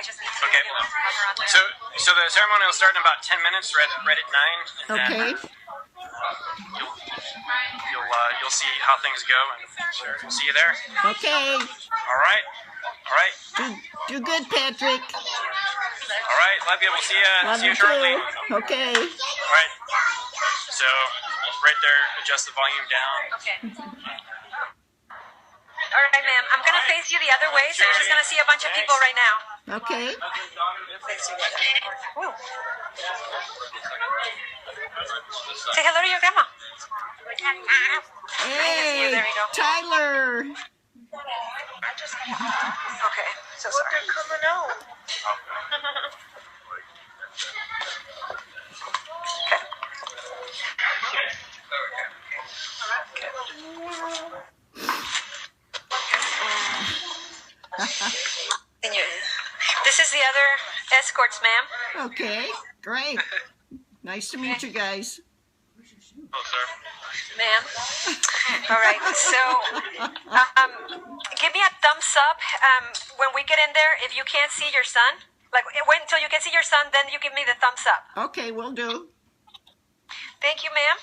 Okay. So the ceremony will start in about 10 minutes, right at 9. And okay. You'll see how things go, and we'll see you there. Okay. All right. Do good, Patrick. All right. Love you. We'll see you. Love see you you shortly. too. Okay. All right. So right there, adjust the volume down. Okay. All right, ma'am. I'm going to face you the other way, so you're just going to see a bunch of people right now. Okay. Ooh. Say hello to your grandma. Hey, there you go. Tyler. Okay, so sorry. They're coming out. This is the other escorts, ma'am. Okay, great. Nice to meet you guys. Oh, sir. Ma'am. All right, so give me a thumbs up when we get in there. If you can't see your son, like wait until you can see your son, then you give me the thumbs up. Okay, will do. Thank you, ma'am.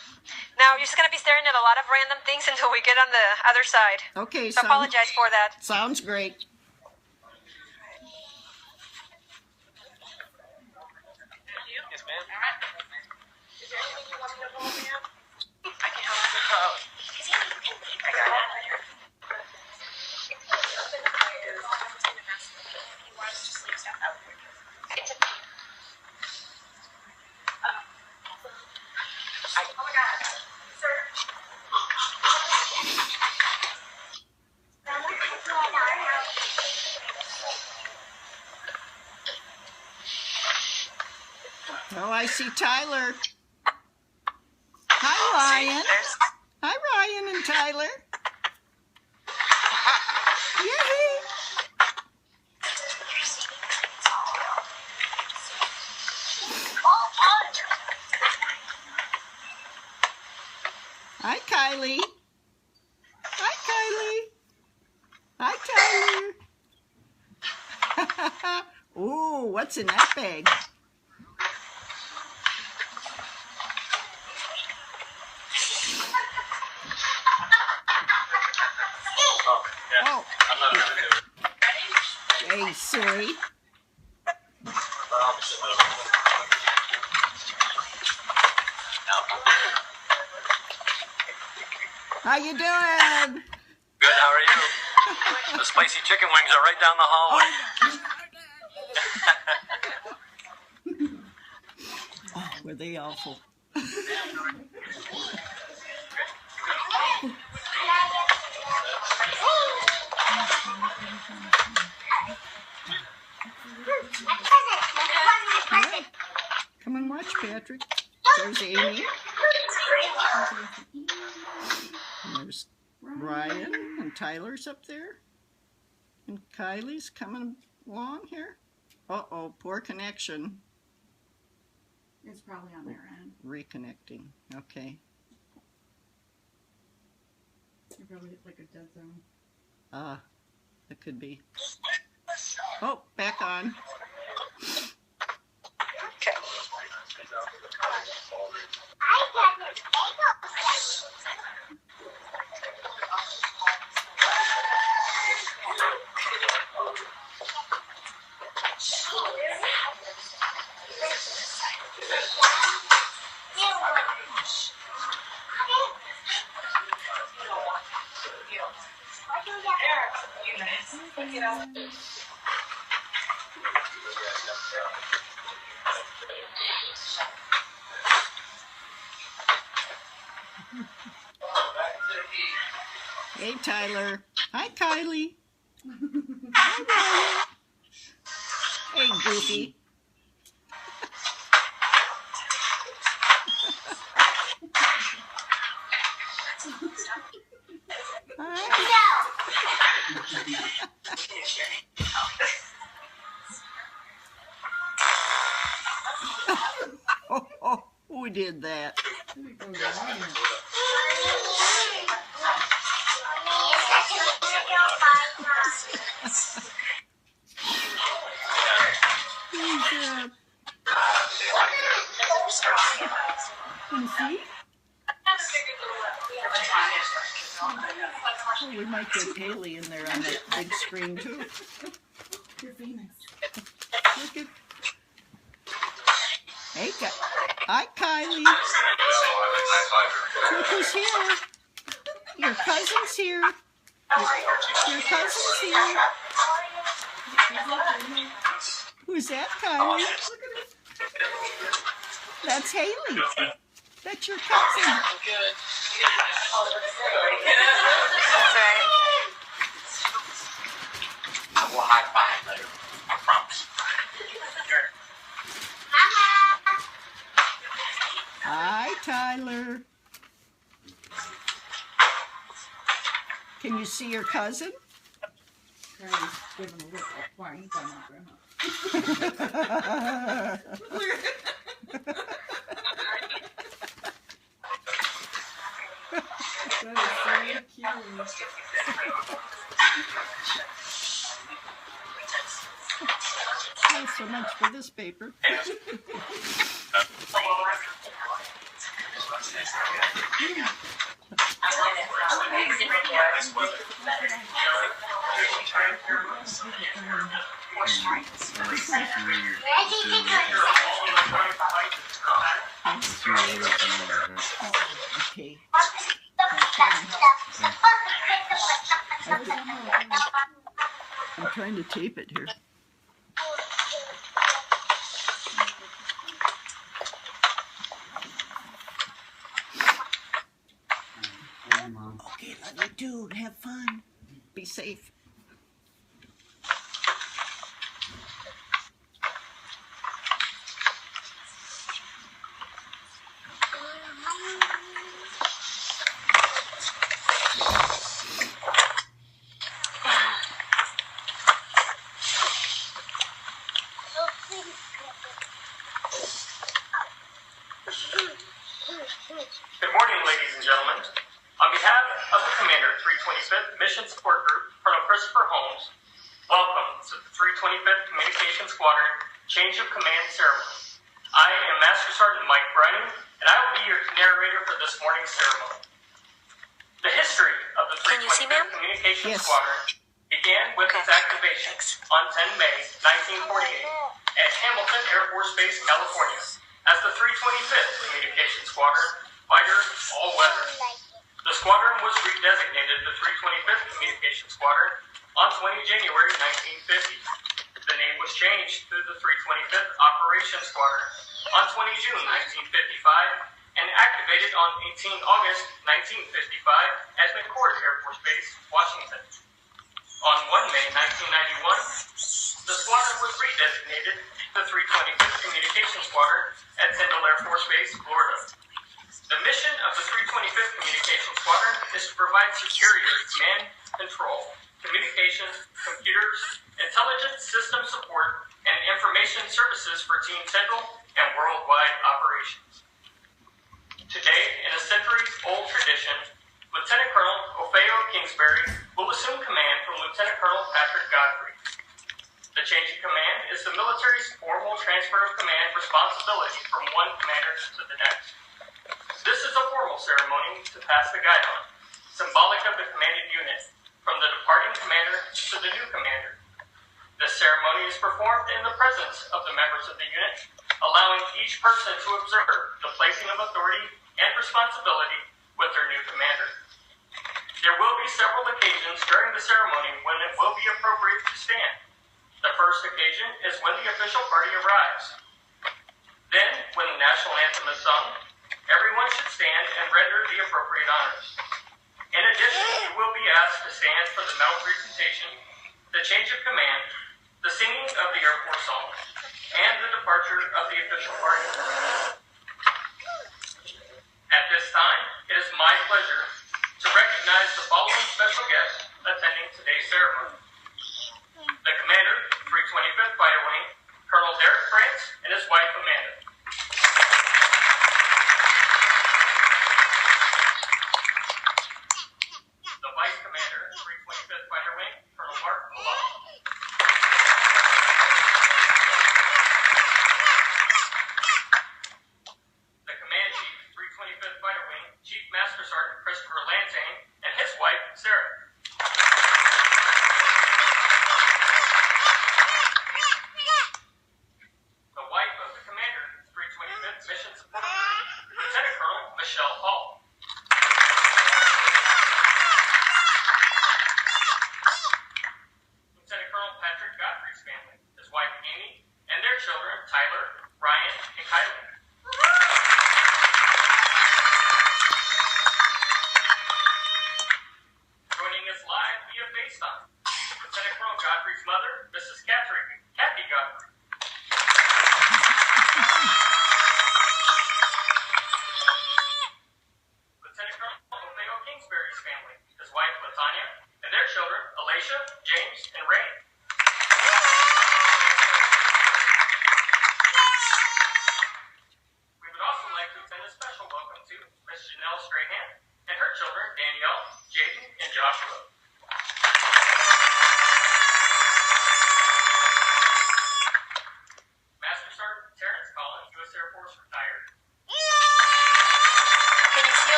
Now, you're just going to be staring at a lot of random things until we get on the other side. Okay, so apologize for that. Sounds great. Yes, ma'am. Is there anything you want me to hold, ma'am? I can help you code. I got it. Oh my God, sir. Oh, I see Tyler. Hi, Ryan. Hi, Ryan and Tyler. Yay! Hi, Kylie. Hi, Kylie. Hi, Tyler. Ooh, what's in that bag? Oh. Hey, silly. How you doing? Good. How are you? The spicy chicken wings are right down the hallway. Oh, were they awful? Right. Come and watch, Patrick. There's Amy. And there's Ryan and Tyler's up there. And Kylie's coming along here. Uh-oh, poor connection. It's probably on their end. Reconnecting. Okay. You probably hit like a dead zone. It could be. Oh, back on. Okay. Hey, Tyler. Hi, Kylie. Hi, Ryan. Hey, Goofy. Oh, who did that? Can you see? Oh, we might get Haley in there on that big screen too. You're famous. Look at. Hey, hi, Kylie. Look who's here. Your cousin's here. Your cousin's here. Who's that, Kylie? That's Haley. That's your cousin. That's right. I will high five later. I promise. Hi, Tyler. Can you see your cousin? Trying to give him a look. Why he's on my grandma. That is so cute. Thanks so much for this paper. Okay. I'm trying to tape it here. Okay, let me do. Have fun. Be safe. Good morning, ladies and gentlemen. On behalf of the Commander, 325th Mission Support Group, Colonel Christopher Holmes, welcome to the 325th Communications Squadron Change of Command Ceremony. I am Master Sergeant Mike Brennan, and I will be your narrator for this morning's ceremony. The history of the Can you see, 325th ma'am? Communications Yes. Squadron began with its activation on 10 May 1948 at Hamilton Air Force Base, California, as the 325th Communications Squadron Fighter All-Weather. The squadron was redesignated the 325th Communications Squadron on 20 January 1950. The name was changed to the 325th Operations Squadron on 20 June 1955 and activated on 18 August 1955 at McCord Air Force Base, Washington. On 1 May 1991, the squadron was redesignated the 325th Communications Squadron at Tyndall Air Force Base, Florida. The mission of the 325th Communications Squadron is to provide superior command, control, communications, computers, intelligence system support, and information services for Team Tyndall and worldwide operations. Today, in a centuries-old tradition, Lieutenant Colonel Ofeo Kingsbury will assume command from Lieutenant Colonel Patrick Godfrey. The change of command is the military's formal transfer of command responsibility from one commander to the next. This is a formal ceremony to pass the guidon, symbolic of the commanded unit, from the departing commander to the new commander. This ceremony is performed in the presence of the members of the unit, allowing each person to observe the placing of authority and responsibility with their new commander. There will be several occasions during the ceremony when it will be appropriate to stand. The first occasion is when the official party arrives. Then, when the national anthem is sung, everyone should stand and render the appropriate honors. In addition, you will be asked to stand for the medal presentation, the change of command, the singing of the Air Force song, and the departure of the official party. At this time, it is my pleasure to recognize the following special guests attending today's ceremony. The Commander, 325th Fighter Wing, Colonel Derek France, and his wife Amanda. The Vice Commander, 325th Fighter Wing, Colonel Mark Malone.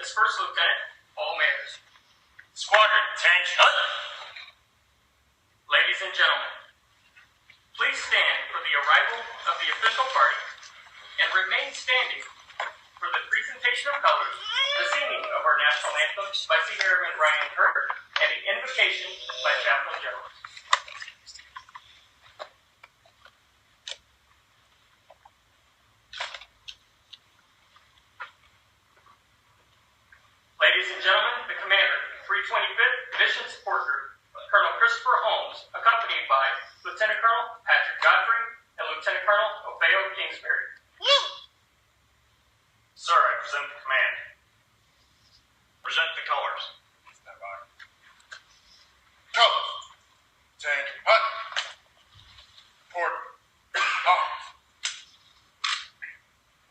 is First Lieutenant Paul Mayers. Squadron, attention. Ladies and gentlemen, please stand for the arrival of the official party and remain standing for the presentation of colors, the singing of our national anthem by Senior Airman Ryan Hurt, and the invocation by Chaplain Jones. Ladies and gentlemen, the commander, 325th Mission Support Group, Colonel Christopher Holmes, accompanied by Lieutenant Colonel Patrick Godfrey and Lieutenant Colonel Opheo Kingsbury. Sir, I present the command. Present the colors. Stand by. Colors. Tank. Hut. Port. Hop.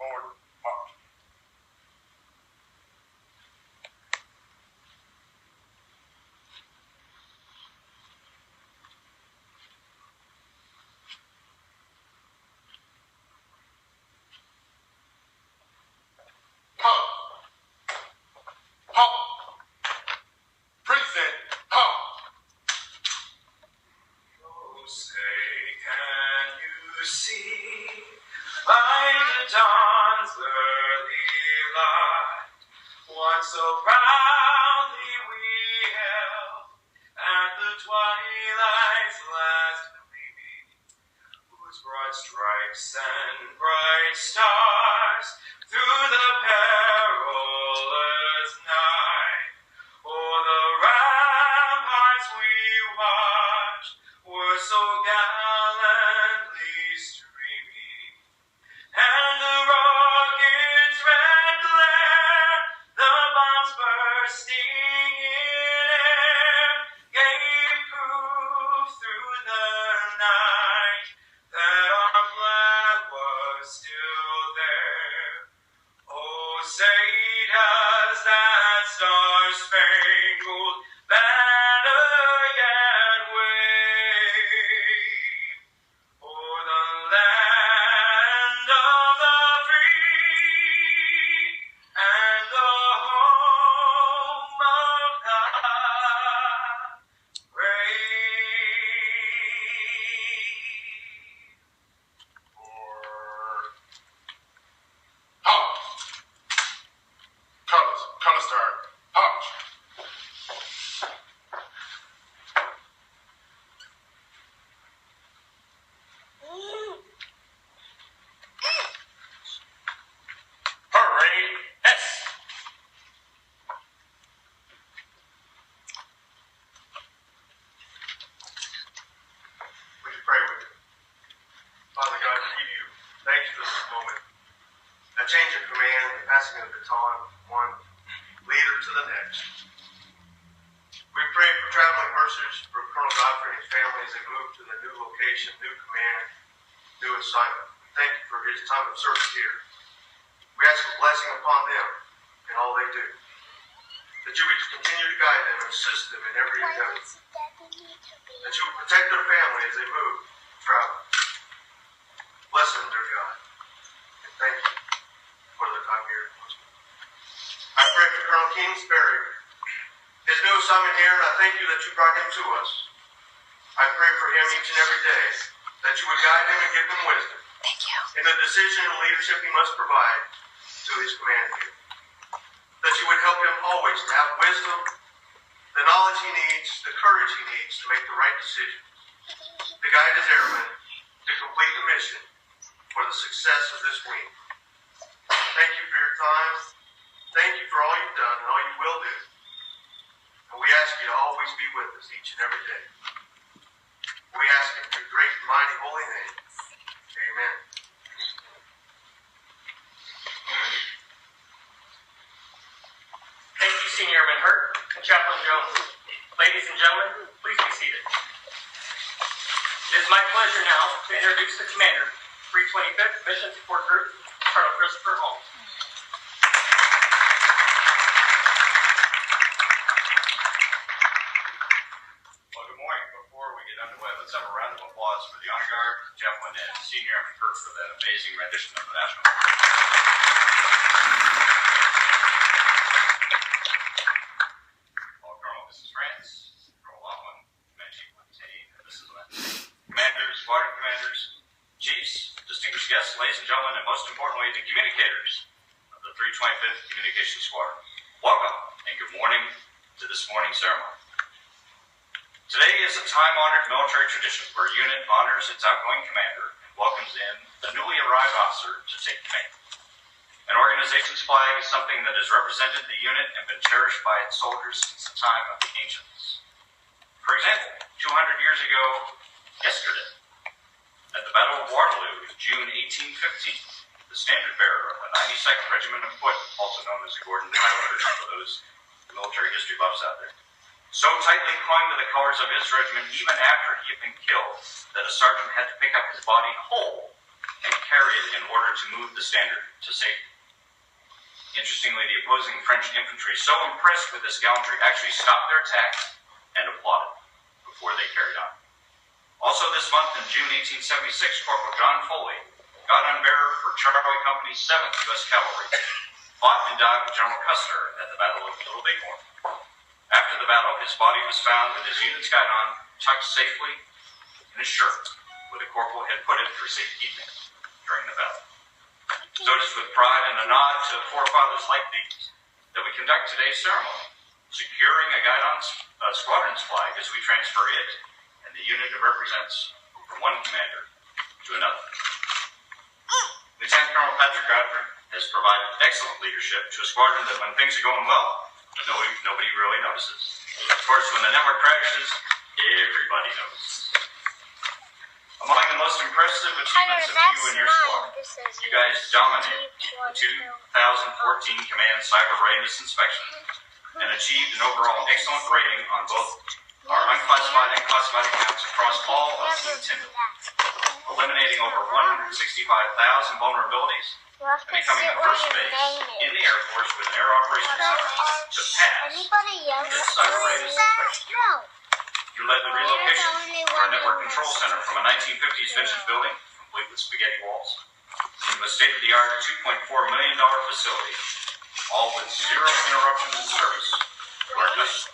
Forward. Hop. Hop. Hop. Present. Hop. Oh, say, can you see by the dawn's early light what so proudly we held at the twilight's last gleaming, whose broad stripes and bright stars through the perilous night o'er the ramparts we watched were so gallantly streaming, and the rocket's red glare, the bombs bursting in air, gave proof through the night that our flag was still there. Oh, say does that star-spangled banner yet wave o'er the land of the free and the home of the brave. Forward. Hop. Colors. Color start. Hop. Parade S. Would you pray with me? Father God, we give you thanks for this moment. A change of command, the passing of the baton from one leader to the next. We pray for traveling mercies for Colonel Godfrey and his family as they move to the new location, new command, new assignment. We thank you for his time of service here. We ask a blessing upon them in all they do. That you would continue to guide them and assist them in every endeavor. That you would protect their family as they move, travel. Bless them, dear God. And thank you for their time here. I pray for Colonel Kingsbury, his new assignment here, and I thank you that you brought him to us. I pray for him each and every day, that you would guide him and give him wisdom. Thank you. In the decision and leadership he must provide to his command here. That you would help him always to have wisdom, the knowledge he needs, the courage he needs to make the right decisions, to guide his airmen to complete the mission for the success of this wing. Thank you for your time. Thank you for all you've done and all you will do. And we ask you to always be with us each and every day. We ask in your great and mighty holy name. Amen. Thank you, Senior Airman Hurt and Chaplain Jones. Ladies and gentlemen, please be seated. It is my pleasure now to introduce the commander, 325th Mission Support Group, Colonel Christopher Holmes. Well, good morning. Before we get underway, let's have a round of applause for the Honor Guard, Chaplain, and Senior Airman Kurt for that amazing rendition of the national anthem. Communications Squadron. Welcome and good morning to this morning's ceremony. Today is a time-honored military tradition where a unit honors its outgoing commander and welcomes in a newly arrived officer to take command. An organization's flag is something that has represented the unit and been cherished by its soldiers since the time of the ancients. For example, 200 years ago, yesterday, at the Battle of Waterloo in June 1815, the standard bearer of the 92nd Regiment of Foot, also known as the Gordon Highlanders for those military history buffs out there, so tightly clung to the colors of his regiment even after he had been killed that a sergeant had to pick up his body whole and carry it in order to move the standard to safety. Interestingly, the opposing French infantry, so impressed with this gallantry, actually stopped their attack and applauded before they carried on. Also this month in June 1876, Corporal John Foley, gun-bearer for Charlie Company's 7th U.S. Cavalry, fought and died with General Custer at the Battle of Little Bighorn. After the battle, his body was found with his unit's guide on, tucked safely in his shirt, where the corporal had put it for safekeeping during the battle. So it is with pride and a nod to forefathers like these that we conduct today's ceremony, securing a guidon squadron's flag as we transfer it and the unit it represents from one commander to another. Lieutenant Colonel Patrick Godfrey has provided excellent leadership to a squadron that when things are going well, nobody really notices. Of course, when the network crashes, everybody notices. Among the most impressive achievements of you and your squad, you guys dominated the 2014 Command Cyber Readiness Inspection and achieved an overall excellent rating on both our unclassified and classified accounts across all of Team Tyndall, eliminating over 165,000 vulnerabilities and becoming the first base in the Air Force with an Air Operations Center to pass this Cyber Readiness Inspection. You led the relocation of our Network Control Center from a 1950s vintage building, complete with spaghetti walls, into a state-of-the-art $2.4 million facility, all with zero interruptions in service to our customers.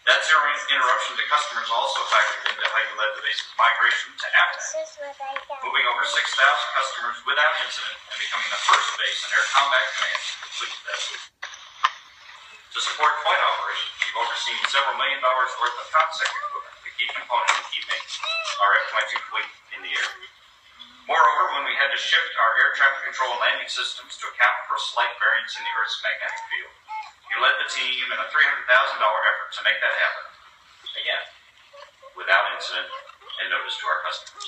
That zero interruption to customers also factored into how you led the base's migration to AFNet, moving over 6,000 customers without incident and becoming the first base in Air Combat Command to complete that move. To support flight operations, you've overseen several $1 million worth of CONSEC equipment, the key component in keeping our F-22 fleet in the air. Moreover, when we had to shift our air traffic control and landing systems to account for a slight variance in the Earth's magnetic field, you led the team in a $300,000 effort to make that happen, again, without incident and notice to our customers.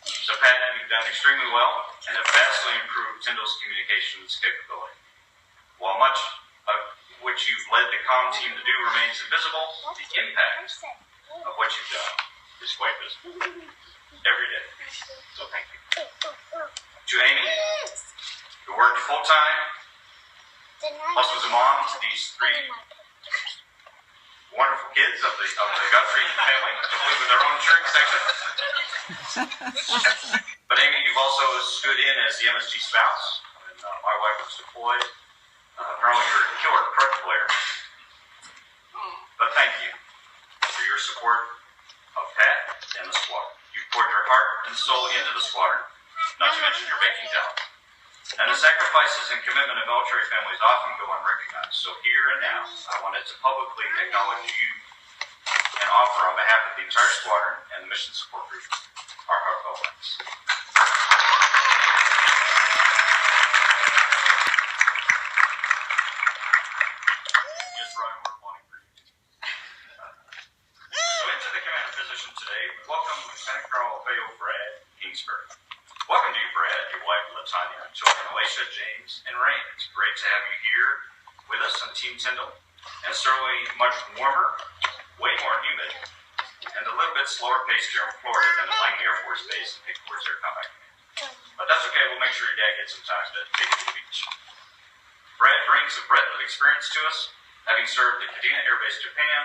So, Pat, you've done extremely well and have vastly improved Tyndall's communications capability. While much of which you've led the comm team to do remains invisible, the impact of what you've done is quite visible every day. So thank you. To Amy, who worked full-time, plus was a mom to these 3 wonderful kids of the Godfrey family, complete with their own cheering section. But Amy, you've also stood in as the MSG spouse when my wife was deployed. Apparently you're a killer drug player. But thank you for your support of Pat and the squadron. You've poured your heart and soul into the squadron, not to mention your banking talent. And the sacrifices and commitment of military families often go unrecognized. So here and now, I wanted to publicly acknowledge you and offer on behalf of the entire squadron and the Mission Support Group our heartfelt thanks. Welcome to you, Brad, your wife, Latanya, children, Alicia, James, and Rain. It's great to have you here with us on Team Tyndall, and certainly much warmer, way more humid, and a little bit slower pace here in Florida than at Langley Air Force Base and headquarters Air Combat Command. But that's okay, we'll make sure your dad gets some time to take you to the beach. Brad brings a breadth of experience to us, having served at Kadena Air Base, Japan,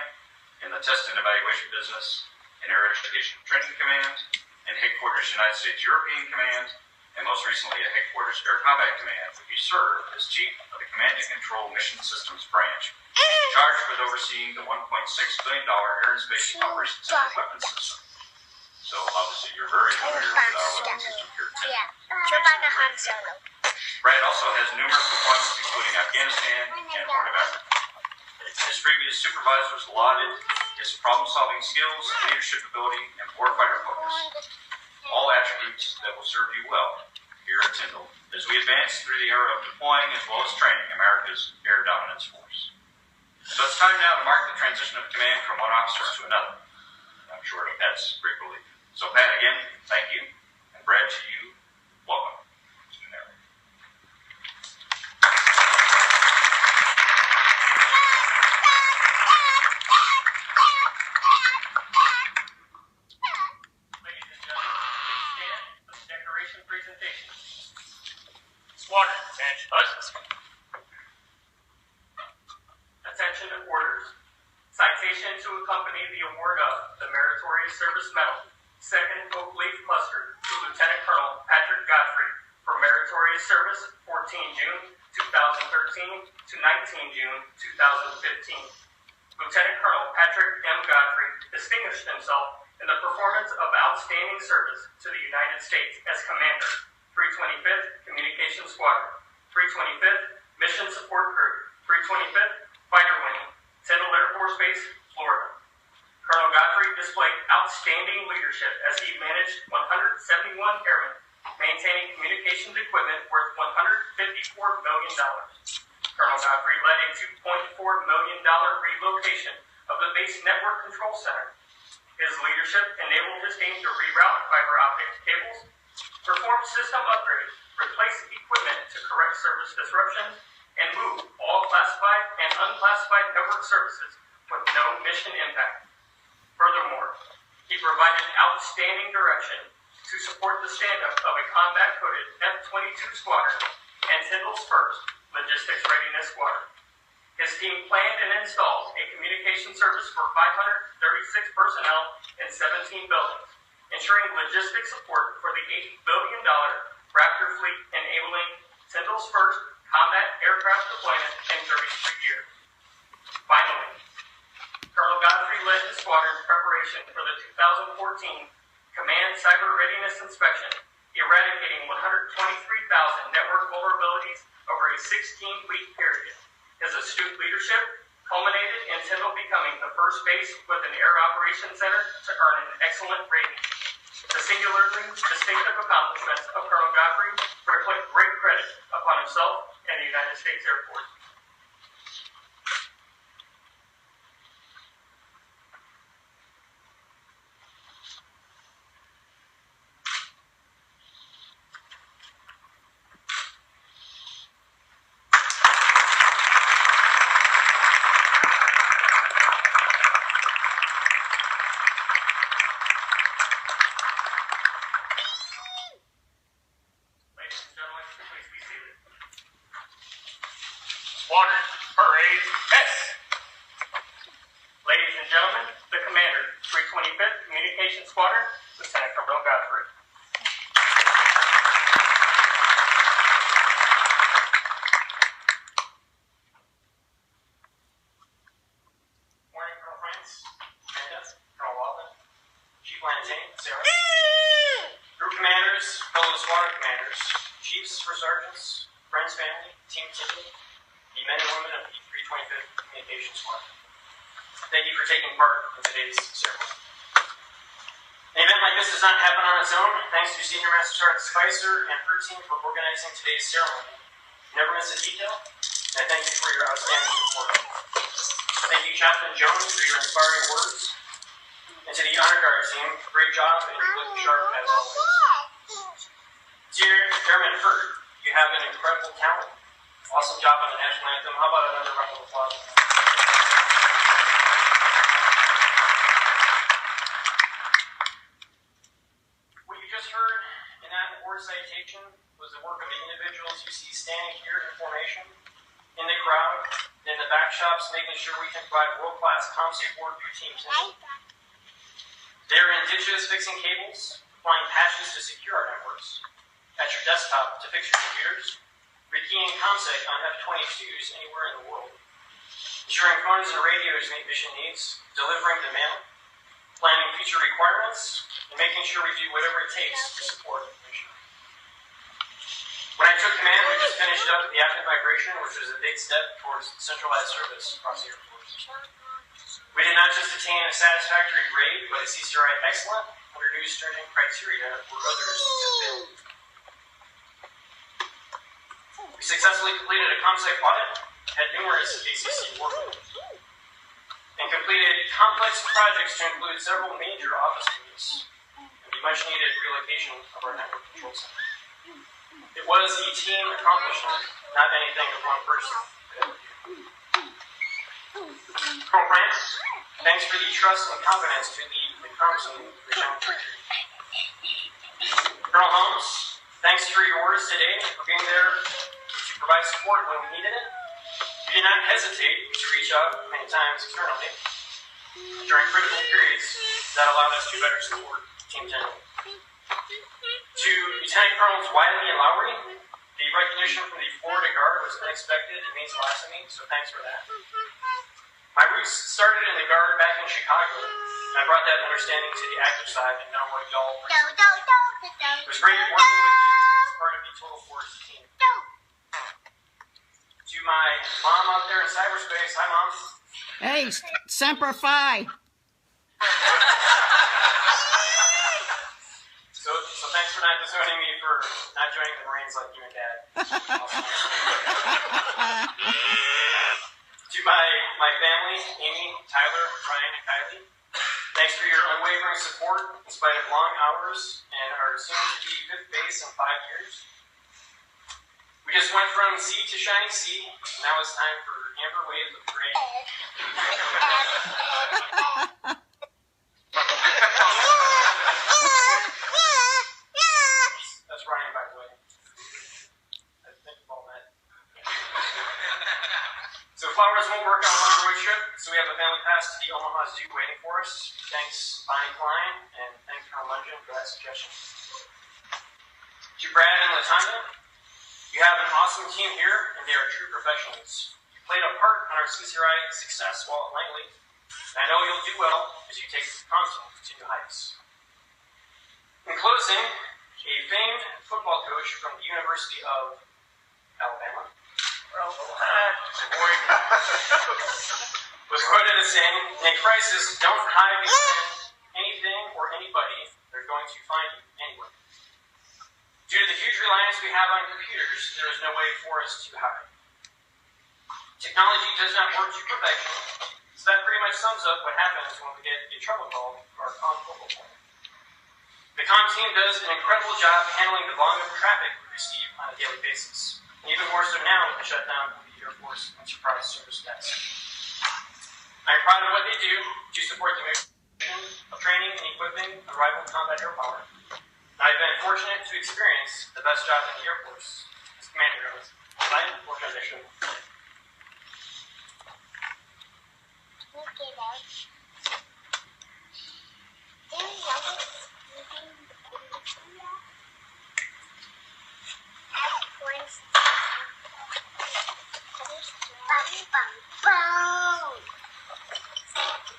in the test and evaluation business, in Air Education Training Command, and headquarters United States European Command, and most recently at headquarters Air Combat Command, where he served as chief of the Command and Control Mission Systems branch, charged with overseeing the $1.6 billion Air and Space Operations Center weapons system. So obviously you're very familiar with our weapons system here too. Brad also has numerous deployments, including Afghanistan and Horn of Africa. His previous supervisors lauded his problem-solving skills, leadership ability, and warfighter focus, all attributes that will serve you well here at Tyndall as we advance through the era of deploying as well as training America's air dominance force. So it's time now to mark the transition of command from one officer to another. I'm sure Pat's great relief. So Pat, again, thank you. And Brad, to you, welcome. Ladies and gentlemen, please stand for the decoration presentation. Squadron, attention. Attention to orders. Citation to accompany the award of the Meritorious Service Medal, 2nd Oak Leaf Cluster, to Lieutenant Colonel Patrick Godfrey for meritorious service, 14 June 2013 to 19 June 2015. Lieutenant Colonel Patrick M. Godfrey distinguished himself in the performance of outstanding service to the United States as Commander, 325th Communications Squadron, 325th Mission Support Group, 325th Fighter Wing, Tyndall Air Force Base, Florida. Colonel Godfrey displayed outstanding leadership as he managed 171 airmen, maintaining communications equipment worth $154 million. Colonel Godfrey led a $2.4 million relocation of the base network control center. His leadership enabled his team to reroute fiber optic cables, perform system upgrades, replace equipment to correct service disruptions, and move all classified and unclassified network services with no mission impact. Furthermore, he provided outstanding direction to support the stand-up of a combat-coded F-22 squadron and Tyndall's first logistics readiness squadron. His team planned and installed a communication service for 536 personnel in 17 buildings, ensuring logistic support for the $8 billion Raptor fleet, enabling Tyndall's first combat aircraft deployment in 33 years. Finally, Colonel Godfrey led the squadron's preparation for the 2014 Command Cyber Readiness Inspection, eradicating 123,000 network vulnerabilities over a 16-week period. His astute leadership culminated in Tyndall becoming the first base with an air operations center to earn an excellent rating. The singularly distinctive accomplishments of Colonel Godfrey reflect great credit upon himself and the United States Air Force. Squadron, parade, S. Ladies and gentlemen, the Commander, 325th Communications Squadron, Lieutenant Colonel Godfrey. Morning, Colonel France, Colonel Walden, Chief Lieutenant Sarah, Group Commanders, fellow Squadron Commanders, Chiefs, First Sergeants, friends, family, Team Tyndall, the men and women of the 325th Communications Squadron. Thank you for taking part in today's ceremony. An event like this does not happen on its own. Thanks to Senior Master Sergeant Spicer and her team for organizing today's ceremony. You never miss a detail, and I thank you for your outstanding support. Thank you, Chaplain Jones, for your inspiring words. And to the Honor Guard team, great job and you're looking sharp as always. Dear Airman Hurd, you have an incredible talent. Awesome job on the national anthem. How about another round of applause? What you just heard in that award citation was the work of the individuals you see standing here in formation, in the crowd, in the back shops, making sure we can provide world-class comm support for your teams. They're indigenous fixing cables, applying patches to secure our networks, at your desktop to fix your computers, rekeying ComSec on F-22s anywhere in the world, ensuring phones and radios meet mission needs, delivering the mail, planning future requirements, and making sure we do whatever it takes to support the mission. When I took command, we just finished up the active migration, which was a big step towards centralized service across the Air Force. We did not just attain a satisfactory grade, but a CCRI excellent under new stringent criteria where others have failed. We successfully completed a ComSec audit, had numerous ACC work, and completed complex projects to include several major office moves and the much-needed relocation of our network control center. It was a team accomplishment, not anything of one person. Colonel France, thanks for the trust and confidence to lead the comms team for Channel 3. Colonel Holmes, thanks for your words today, for being there to provide support when we needed it. You did not hesitate to reach out many times externally during critical periods that allowed us to better support Team Tyndall. To Lieutenant Colonels Wiley and Lowry, the recognition from the Florida Guard was unexpected. It means a lot to me, so thanks for that. My roots started in the Guard back in Chicago, and I brought that understanding to the active side and know what y'all bring. It was great working with you as part of the Total Force team. To my mom out there in cyberspace, hi Mom. Hey, Semper Fi. So thanks for not disowning me for not joining the Marines like you and Dad. To my family, Amy, Tyler, Ryan, and Kylie, thanks for your unwavering support in spite of long hours and our soon-to-be fifth base in 5 years. We just went from sea to shining sea. Now it's time for amber waves of gray. That's Ryan, by the way. I think you've all met. So flowers won't work on a long road trip, so we have a family pass to the Omaha Zoo waiting for us. Thanks, Bonnie Klein, and thanks, Colonel Lungin, for that suggestion. To Brad and Latanya, you have an awesome team here, and they are true professionals. You played a part in our CCRI success while at Langley, and I know you'll do well as you take the constant to new heights. In closing, a famed football coach from the University of Alabama was quoted as saying, "In a crisis, don't hide behind anything or anybody. They're going to find you anyway." Due to the huge reliance we have on computers, there is no way for us to hide. Technology does not work to perfection, so that pretty much sums up what happens when we get a trouble call from our comm focal point. The comm team does an incredible job handling the volume of traffic we receive on a daily basis, and even more so now with the shutdown of the Air Force Enterprise Service Desk. I'm proud of what they do to support the mission of training and equipping unrivaled combat air power. I've been fortunate to experience the best job in the Air Force as commander of its organization.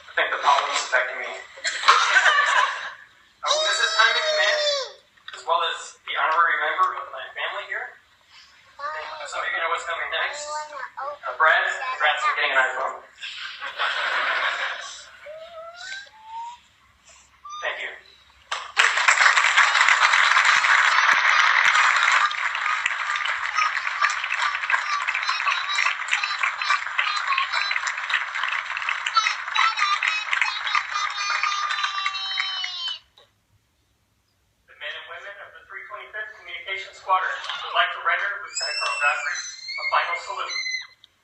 I think the pollen is affecting me. I will miss this time in command, as well as the honorary member of my family here. And some of you know what's coming next. Brad, congrats on getting an iPhone. Thank you. Squadron would like to render Lieutenant Colonel Godfrey a final salute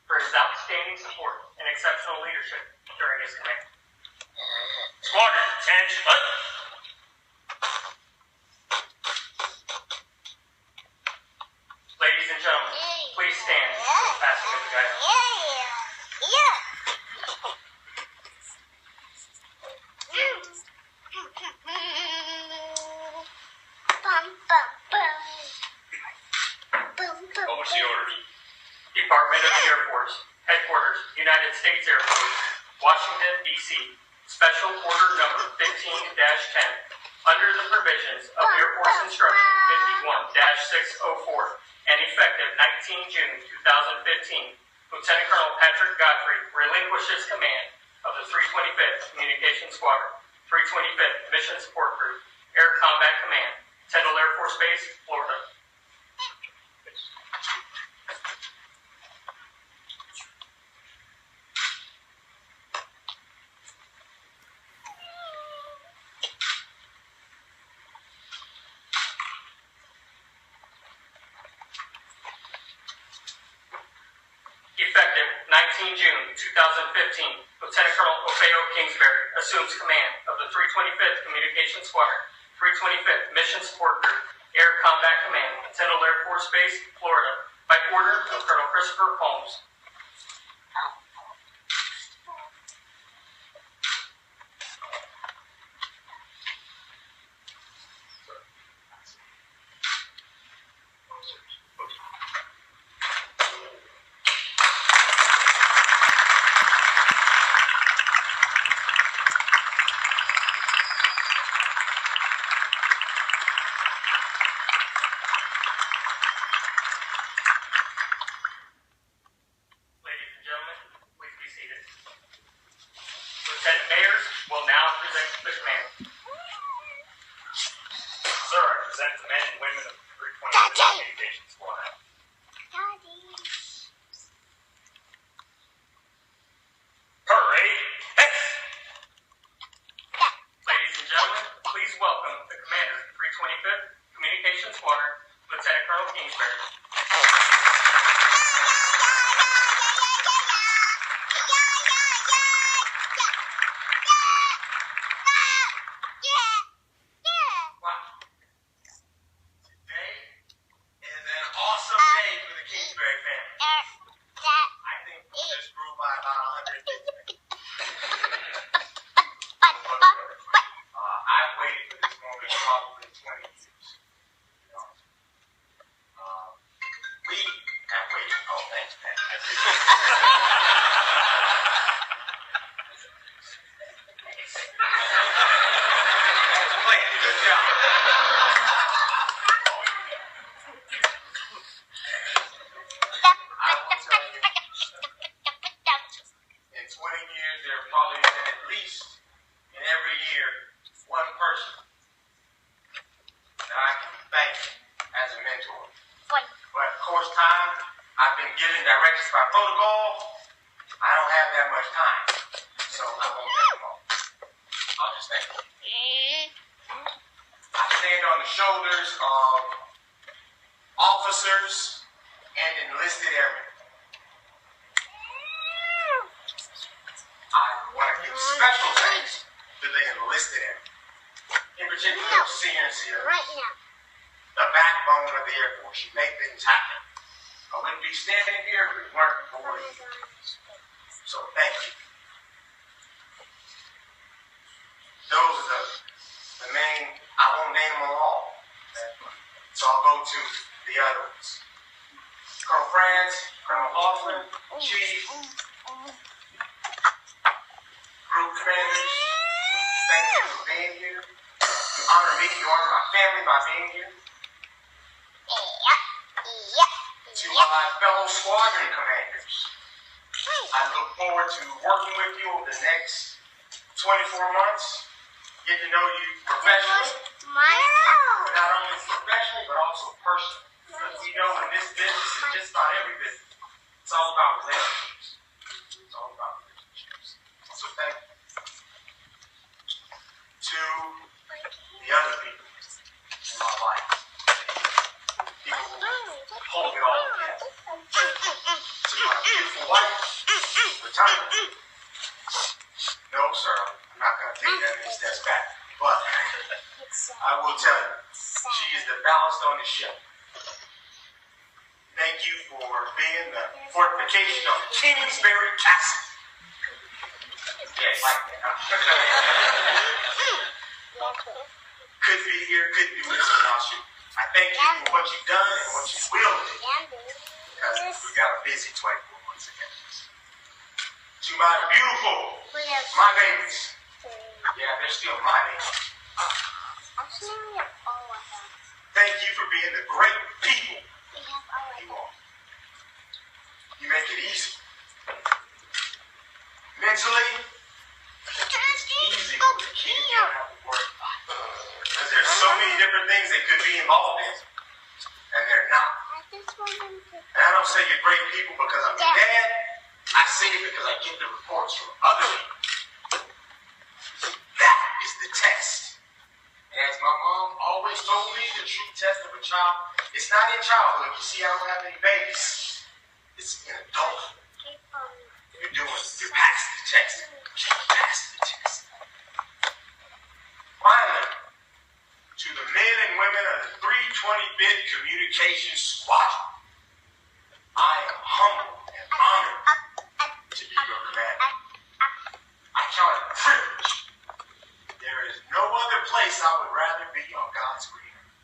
for his outstanding support and exceptional leadership during his command. Squadron, attention. Ladies and gentlemen, please stand for the passing of the guidance. What was the order? Department of the Air Force, Headquarters, United States Air Force, Washington, D.C. Special Order Number 15-10, under the provisions of Air Force Instruction 51-604, and effective 19 June 2015, Lieutenant Colonel Patrick Godfrey relinquishes command of the 325th Communications Squadron, 325th Mission Support Group, Air Combat Command, Tyndall Air Force Base, Florida. Effective 19 June 2015, Lieutenant Colonel Ofeo Kingsbury assumes command of the 325th Communications Squadron, 325th Mission Support Group, Air Combat Command, Tyndall Air Force Base, Florida, by order of Colonel Christopher Holmes. Lieutenant Mayers will now present the command. Sir, I present the men and women of the 325th Communications Squadron. Parade! Hey! Ladies and gentlemen, please welcome the commander of the 325th Communications Squadron, Lieutenant Colonel Kingsbury. I've been given directions by protocol. I don't have that much time, so I won't take them all. I'll just thank you. I stand on the shoulders of officers and enlisted airmen. I want to give special thanks to the enlisted airmen, in particular Senior and Sierra, the backbone of the Air Force. You make things happen. I wouldn't be standing here if it weren't for you. So thank you. Those are the main, I won't name them all. So I'll go to the other ones. Colonel France, Colonel Hoffman, Chief, Group Commanders, thank you for being here. You honor me, you honor my family by being here. To my fellow squadron commanders, I look forward to working with you over the next 24 months, get to know you professionally, not only professionally, but also personally. Because we know in this business, it's just about every business, it's all about relationships. It's all about relationships. So thank you. To the other people in my life, people who hold it all together. To my beautiful wife, Tyndall. No, sir, I'm not going to take that many steps back. But I will tell you, she is the ballast on the ship. Thank you for being the fortification of Kingsbury Castle. Yeah, like that. Could be here, could be missing without you. I thank you for what you've done and what you will do. Because we got a busy 24 months ahead. To my beautiful, my babies. Yeah, they're still my babies. Thank you for being the great people You make it easy. Mentally, it's easy when the kid don't have to worry about it. Because there's so many different things they could be involved in, and they're not. And I don't say you're great people because I'm your dad. I say it because I get the reports from other people. That is the test. And as my mom always told me, the true test of a child, it's not in childhood. You see, I don't have any babies. It's in adulthood. You're past the test. Keep past the test. Finally, to the men and women of the 325th Communications Squadron, I am humbled and honored to be your commander. I count it a privilege. There is no other place I would rather be on God's green earth.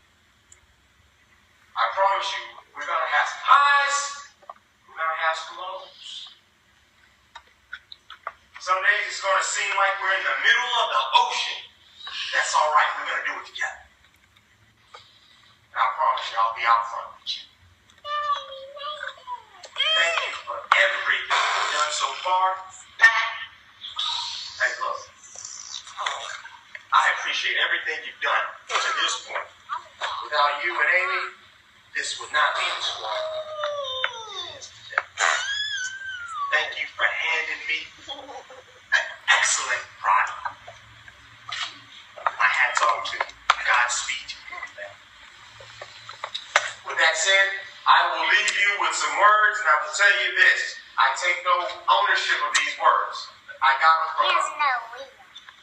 I promise you, we're going to have some highs, we're going to have some lows. Some days it's going to seem like we're in the middle of the ocean. That's all right, we're going to do it together. And I promise you, I'll be out front with you. Thank you for everything you've done so far. Hey, look. I appreciate everything you've done to this point. Without you and Amy, this would not be the squad. Thank you for handing me an excellent product. My hat's off to you. Godspeed to you. With that said, I will leave you with some words, and I will tell you this. I take no ownership of these words. I got them from a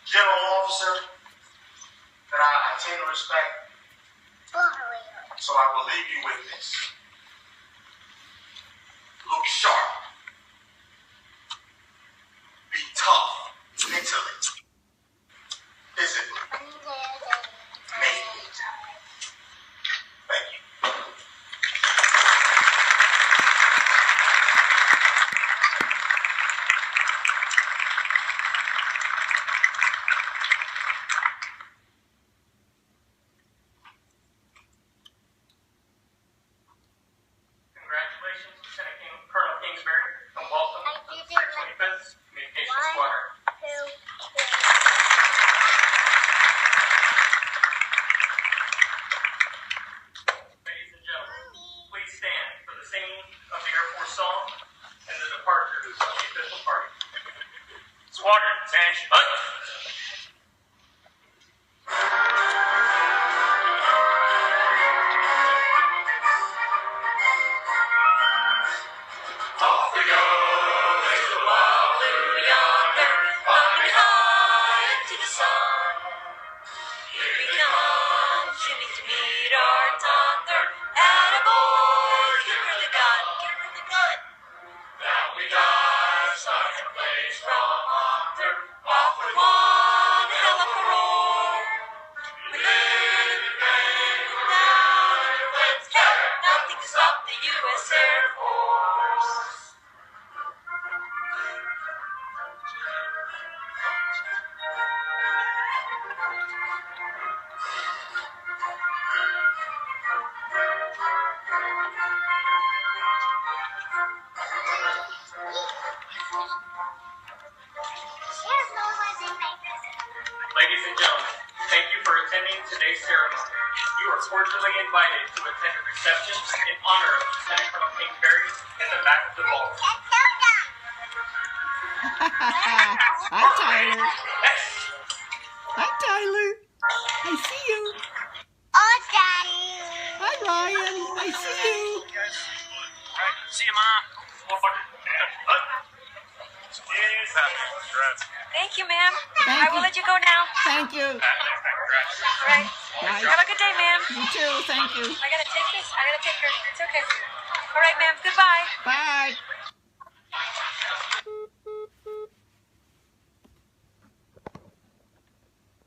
general officer that I tend to respect. So I will leave you with this. Look sharp. Be tough mentally, physically. Make things happen. Thank you. Congratulations, Lieutenant Colonel Kingsbury, and welcome to the 325th Communications Squadron. Ladies and gentlemen, please stand for the singing of the Air Force song and the departure of the official party. Squadron, attention. Ladies and gentlemen, thank you for attending today's ceremony. You are cordially invited to attend a reception in honor of Lieutenant Colonel Kingsbury in the back of the ball. Hi, Tyler. Hi, Tyler. I see you. Hi, Ryan. I see you. See you, Mom. Thank you, ma'am. Thank I will you. let you go now. Thank you. All right. Bye. Have a good day, ma'am. You too. Thank you. I gotta take this. I gotta take her. It's okay. All right, ma'am. Goodbye. Bye.